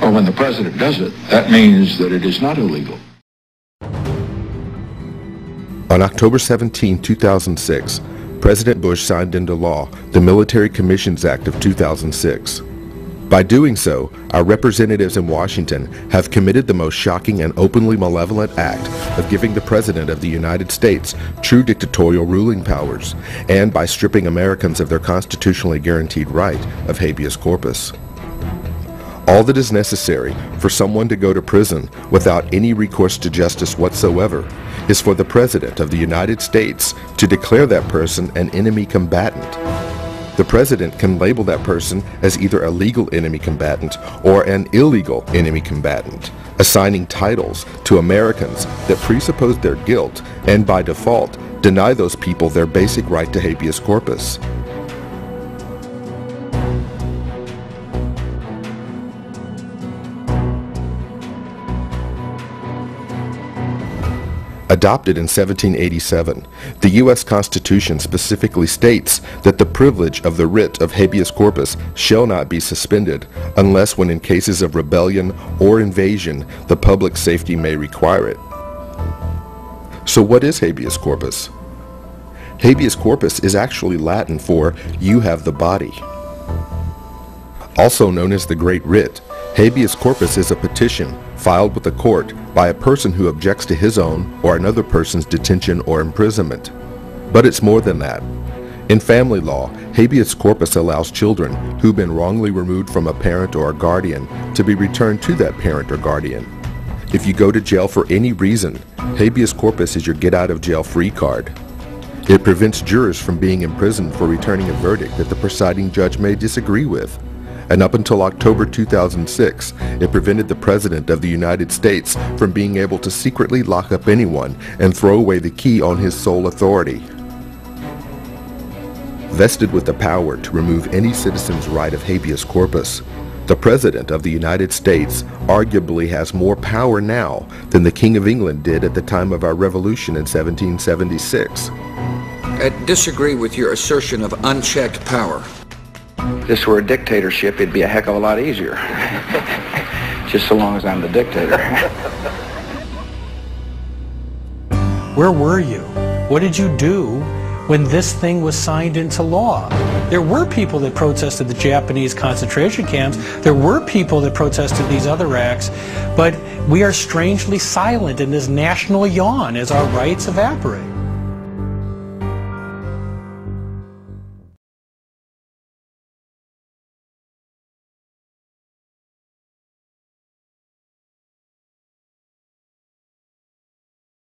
Or when the president does it, that means that it is not illegal. On October 17, 2006, President Bush signed into law the Military Commissions Act of 2006. By doing so, our representatives in Washington have committed the most shocking and openly malevolent act of giving the President of the United States true dictatorial ruling powers, and by stripping Americans of their constitutionally guaranteed right of habeas corpus. All that is necessary for someone to go to prison without any recourse to justice whatsoever is for the President of the United States to declare that person an enemy combatant. The President can label that person as either a legal enemy combatant or an illegal enemy combatant, assigning titles to Americans that presuppose their guilt and by default deny those people their basic right to habeas corpus. Adopted in 1787, the U.S. Constitution specifically states that the privilege of the writ of habeas corpus shall not be suspended unless when in cases of rebellion or invasion the public safety may require it. So what is habeas corpus? Habeas corpus is actually Latin for "you have the body." Also known as the Great Writ, habeas corpus is a petition filed with the court by a person who objects to his own or another person's detention or imprisonment. But it's more than that. In family law, habeas corpus allows children who've been wrongly removed from a parent or a guardian to be returned to that parent or guardian. If you go to jail for any reason, habeas corpus is your get-out-of-jail-free card. It prevents jurors from being imprisoned for returning a verdict that the presiding judge may disagree with. And up until October 2006, it prevented the President of the United States from being able to secretly lock up anyone and throw away the key on his sole authority. Vested with the power to remove any citizen's right of habeas corpus, the President of the United States arguably has more power now than the King of England did at the time of our revolution in 1776. I disagree with your assertion of unchecked power. If this were a dictatorship, it'd be a heck of a lot easier. Just so long as I'm the dictator. Where were you? What did you do when this thing was signed into law? There were people that protested the Japanese concentration camps. There were people that protested these other acts. But we are strangely silent in this national yawn as our rights evaporate.